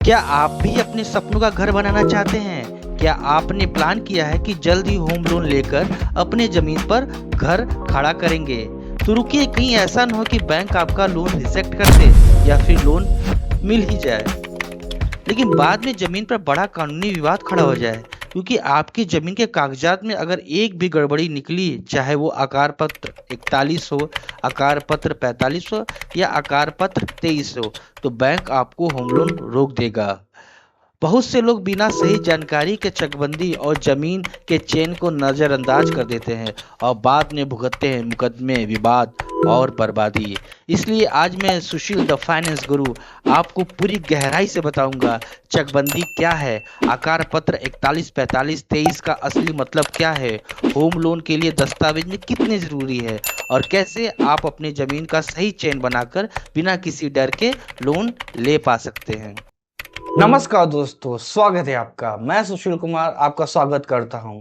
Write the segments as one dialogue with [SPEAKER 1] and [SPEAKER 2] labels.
[SPEAKER 1] क्या आप भी अपने सपनों का घर बनाना चाहते हैं? क्या आपने प्लान किया है कि जल्द ही होम लोन लेकर अपने जमीन पर घर खड़ा करेंगे? तो रुकिए, कहीं ऐसा न हो कि बैंक आपका लोन रिजेक्ट कर दे या फिर लोन मिल ही जाए लेकिन बाद में जमीन पर बड़ा कानूनी विवाद खड़ा हो जाए, क्योंकि आपकी जमीन के कागजात में अगर एक भी गड़बड़ी निकली, चाहे वो आकार पत्र 41 हो, आकार पत्र 45 हो या आकार पत्र 23 हो, तो बैंक आपको होम लोन रोक देगा। बहुत से लोग बिना सही जानकारी के चकबंदी और जमीन के चेन को नजरअंदाज कर देते हैं और बाद में भुगतते हैं मुकदमे, विवाद और बर्बादी। इसलिए आज मैं सुशील द फाइनेंस गुरु आपको पूरी गहराई से बताऊंगा चकबंदी क्या है, आकार पत्र 41, 45, 23 का असली मतलब क्या है, होम लोन के लिए दस्तावेज में कितने जरूरी है और कैसे आप अपनी जमीन का सही चेन बनाकर बिना किसी डर के लोन ले पा सकते हैं।
[SPEAKER 2] नमस्कार दोस्तों, स्वागत है आपका। मैं सुशील कुमार आपका स्वागत करता हूं।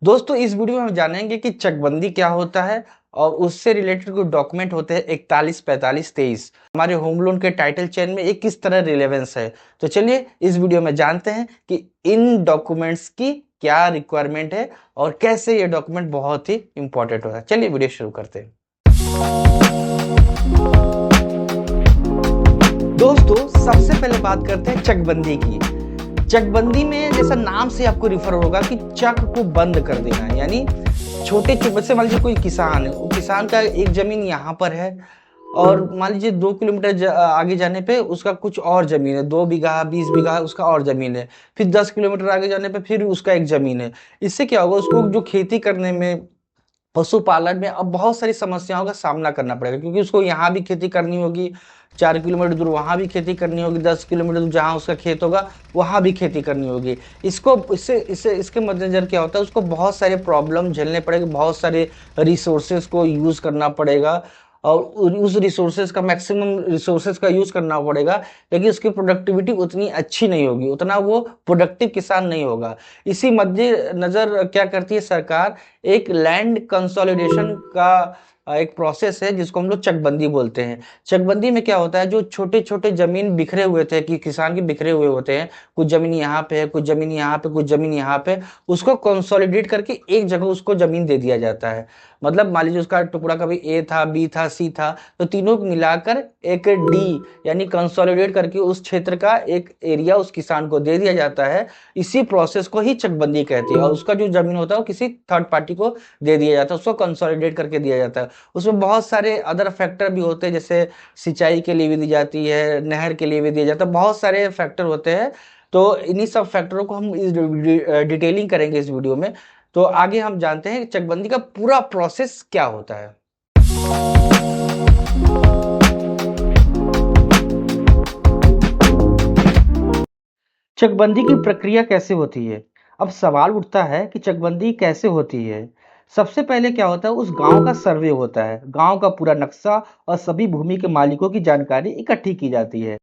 [SPEAKER 2] दोस्तों, इस वीडियो में हम जानेंगे कि चकबंदी क्या होता है और उससे रिलेटेड कुछ डॉक्यूमेंट होते हैं 41, 45, 23 हमारे होम लोन के टाइटल चेन में एक किस तरह रिलेवेंस है। तो चलिए इस वीडियो में जानते हैं कि इन डॉक्यूमेंट्स की क्या रिक्वायरमेंट है और कैसे ये डॉक्यूमेंट बहुत ही इंपॉर्टेंट होता है। चलिए वीडियो शुरू करते हैं। दोस्तों, सबसे पहले बात करते हैं चकबंदी की। चकबंदी में जैसा नाम से आपको रिफर होगा कि चक को बंद कर देना, यानी छोटे से मान लीजिए कोई किसान है, वो किसान का एक जमीन यहाँ पर है और मान लीजिए 2 किलोमीटर आगे जाने पे उसका कुछ और जमीन है, 2 बीघा 20 बीघा उसका और जमीन है, फिर 10 किलोमीटर आगे जाने पे फिर उसका एक जमीन है। इससे क्या होगा, उसको जो खेती करने में, पशुपालन में अब बहुत सारी समस्याओं का सामना करना पड़ेगा, क्योंकि उसको यहाँ भी खेती करनी होगी, 4 किलोमीटर दूर वहाँ भी खेती करनी होगी, 10 किलोमीटर दूर जहाँ उसका खेत होगा वहाँ भी खेती करनी होगी। इसको इससे इससे इसके मद्देनजर क्या होता है, उसको बहुत सारे प्रॉब्लम झेलने पड़ेंगे, बहुत सारे रिसोर्सेज को यूज करना पड़ेगा और उस रिसोर्सेज का मैक्सिमम रिसोर्सेज का यूज करना पड़ेगा, लेकिन उसकी प्रोडक्टिविटी उतनी अच्छी नहीं होगी, उतना वो प्रोडक्टिव किसान नहीं होगा। इसी मद्दे नजर क्या करती है सरकार, एक लैंड कंसोलिडेशन का एक प्रोसेस है जिसको हम लोग चकबंदी बोलते हैं। चकबंदी में क्या होता है, जो छोटे छोटे जमीन बिखरे हुए थे, कि किसान के बिखरे हुए होते हैं, कुछ जमीन यहाँ पे है, कुछ जमीन यहाँ पे, कुछ जमीन यहाँ पे, उसको कंसोलिडेट करके एक जगह उसको जमीन दे दिया जाता है। मतलब मान लीजिए उसका टुकड़ा कभी ए था, बी था, सी था, तो तीनों को मिलाकर एक डी यानी कंसोलिडेट करके उस क्षेत्र का एक एरिया उस किसान को दे दिया जाता है। इसी प्रोसेस को ही चकबंदी कहती है और उसका जो जमीन होता है वो किसी थर्ड पार्टी को दे दिया जाता है, उसको कंसोलिडेट करके दिया जाता है। उसमें बहुत सारे अदर फैक्टर भी होते हैं, जैसे सिंचाई के लिए भी दी जाती है, नहर के लिए भी दिया जाता है, बहुत सारे फैक्टर होते हैं। तो इन्हीं सब फैक्टरों को हम इस डिटेलिंग करेंगे इस वीडियो में। तो आगे हम जानते हैं चकबंदी का पूरा प्रोसेस क्या होता है।
[SPEAKER 1] चकबंदी की प्रक्रिया कैसे होती है? अब सवाल उठता है कि चकबंदी कैसे होती है। सबसे पहले क्या होता है, उस गांव का सर्वे होता है, गांव का पूरा नक्शा और सभी भूमि के मालिकों की जानकारी इकट्ठी की जाती है।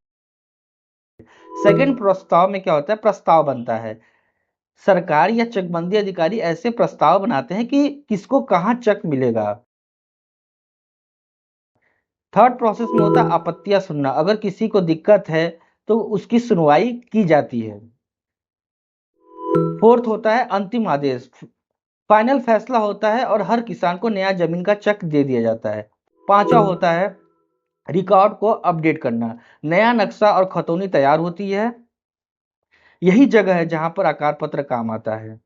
[SPEAKER 1] सेकंड प्रस्ताव में क्या होता है, प्रस्ताव बनता है। सरकार या चकबंदी अधिकारी ऐसे प्रस्ताव बनाते हैं कि किसको कहाँ चक मिलेगा। थर्ड प्रोसेस में होता है आपत्तियां सुनना, अगर किसी को दिक्कत है तो उसकी सुनवाई की जाती है। फोर्थ होता है अंतिम आदेश, फाइनल फैसला होता है और हर किसान को नया जमीन का चक दे दिया जाता है। पांचवा होता है रिकॉर्ड को अपडेट करना, नया नक्शा और खतौनी तैयार होती है। यही जगह है जहां पर आकार पत्र काम आता है।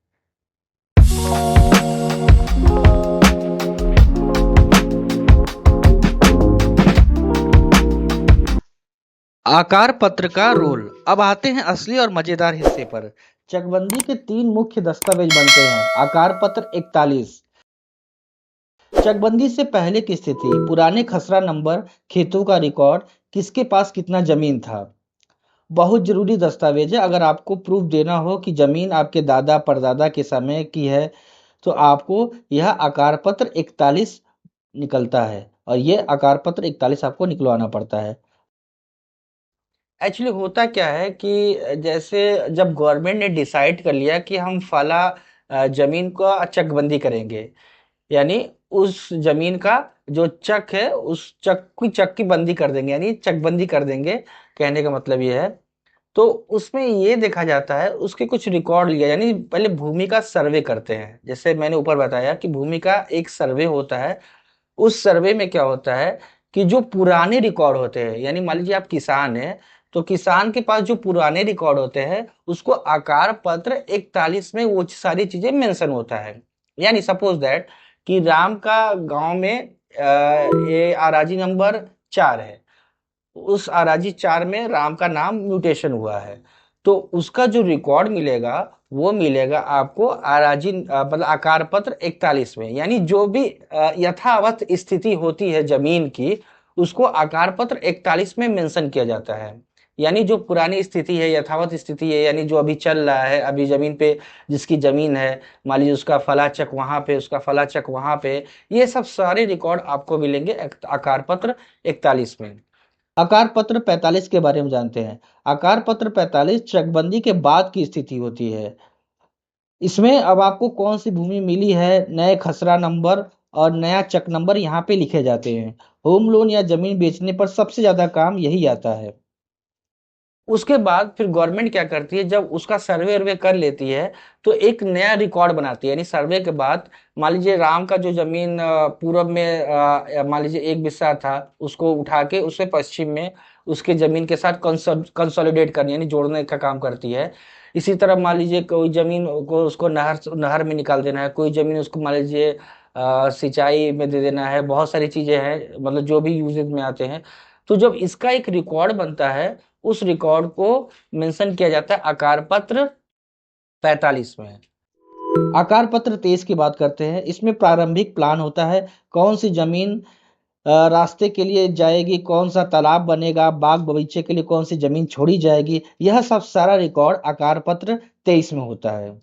[SPEAKER 1] आकार पत्र का रोल। अब आते हैं असली और मजेदार हिस्से पर। चकबंदी के 3 मुख्य दस्तावेज बनते हैं। आकार पत्र 41, चकबंदी से पहले की स्थिति, पुराने खसरा नंबर, खेतों का रिकॉर्ड, किसके पास कितना जमीन था। बहुत जरूरी दस्तावेज है। अगर आपको प्रूफ देना हो कि जमीन आपके दादा परदादा के समय की है, तो आपको यह आकार पत्र 41 निकलता है और यह आकार पत्र 41 आपको निकलवाना पड़ता है।
[SPEAKER 2] एक्चुअली होता क्या है कि जैसे जब गवर्नमेंट ने डिसाइड कर लिया कि हम फला जमीन का चकबंदी करेंगे, यानी उस जमीन का जो चक है उस चक की बंदी कर देंगे, यानी चकबंदी कर देंगे। कहने का मतलब ये है तो उसमें ये देखा जाता है, उसके कुछ रिकॉर्ड लिया, यानी पहले भूमि का सर्वे करते हैं। जैसे मैंने ऊपर बताया कि भूमि का एक सर्वे होता है। उस सर्वे में क्या होता है कि जो पुराने रिकॉर्ड होते हैं, यानी मान लीजिए आप किसान हैं, तो किसान के पास जो पुराने रिकॉर्ड होते हैं उसको आकार पत्र 41 में वो सारी चीजें मेंशन होता है। यानी सपोज दैट कि राम का गांव में ये आराजी नंबर 4 है, उस आराजी 4 में राम का नाम म्यूटेशन हुआ है, तो उसका जो रिकॉर्ड मिलेगा वो मिलेगा आपको आराजी मतलब आकार पत्र 41 में। यानी जो भी यथावत स्थिति होती है जमीन की, उसको आकार पत्र 41 में मेंशन किया जाता है। यानी जो पुरानी स्थिति है, यथावत स्थिति है, यानी जो अभी चल रहा है, अभी जमीन पे जिसकी जमीन है, मान लीजिए उसका फला चक वहां पे, उसका फला चक वहां पे, ये सब सारे रिकॉर्ड आपको मिलेंगे आकार पत्र 41 में। आकार पत्र 45 के बारे में जानते हैं। आकार पत्र 45 चकबंदी के बाद की स्थिति होती है। इसमें अब आपको कौन सी भूमि मिली है, नए खसरा नंबर और नया चक नंबर यहाँ पे लिखे जाते हैं। होम लोन या जमीन बेचने पर सबसे ज्यादा काम यही आता है। उसके बाद फिर गवर्नमेंट क्या करती है, जब उसका सर्वे वर्वे कर लेती है तो एक नया रिकॉर्ड बनाती है। यानी सर्वे के बाद मान लीजिए राम का जो जमीन पूर्व में मान लीजिए 1 बिस्सा था, उसको उठा के उसे पश्चिम में उसके जमीन के साथ कंसोलिडेट करनी, यानी जोड़ने का काम करती है। इसी तरह मान लीजिए कोई जमीन को उसको नहर नहर में निकाल देना है, कोई जमीन उसको मान लीजिए सिंचाई में दे देना है, बहुत सारी चीजें हैं मतलब जो भी यूजेज में आते हैं। तो जब इसका एक रिकॉर्ड बनता है, उस रिकॉर्ड को मेंशन किया जाता है आकार पत्र 45 में। आकार पत्र 23 की बात करते हैं। इसमें प्रारंभिक प्लान होता है, कौन सी जमीन रास्ते के लिए जाएगी, कौन सा तालाब बनेगा, बाग बगीचे के लिए कौन सी जमीन छोड़ी जाएगी, यह सब सारा रिकॉर्ड आकार पत्र 23 में होता है।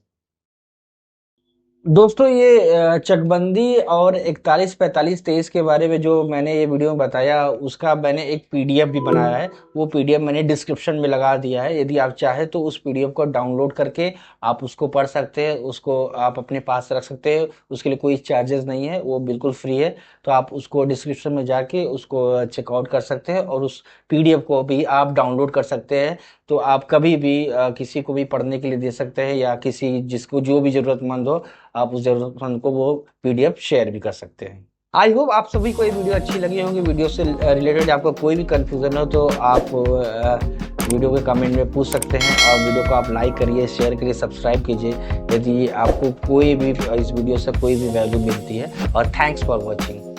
[SPEAKER 2] दोस्तों ये चकबंदी और 41, 45, 23 के बारे में जो मैंने ये वीडियो में बताया, उसका मैंने एक पीडीएफ भी बनाया है। वो पीडीएफ मैंने डिस्क्रिप्शन में लगा दिया है। यदि आप चाहें तो उस पीडीएफ को डाउनलोड करके आप उसको पढ़ सकते हैं, उसको आप अपने पास रख सकते हैं। उसके लिए कोई चार्जेस नहीं है, वो बिल्कुल फ्री है। तो आप उसको डिस्क्रिप्शन में जाके उसको चेकआउट कर सकते हैं और उस पीडीएफ को भी आप डाउनलोड कर सकते हैं। तो आप कभी भी किसी को भी पढ़ने के लिए दे सकते हैं, या किसी जिसको जो भी जरूरतमंद हो आप उस जरूरतमंद को वो पीडीएफ शेयर भी कर सकते हैं। आई होप आप सभी को ये वीडियो अच्छी लगी होगी। वीडियो से रिलेटेड आपको कोई भी कंफ्यूजन हो तो आप वीडियो के कमेंट में पूछ सकते हैं, और वीडियो को आप लाइक करिए, शेयर करिए, सब्सक्राइब कीजिए यदि आपको कोई भी इस वीडियो से कोई भी वैल्यू मिलती है। और थैंक्स फॉर वॉचिंग।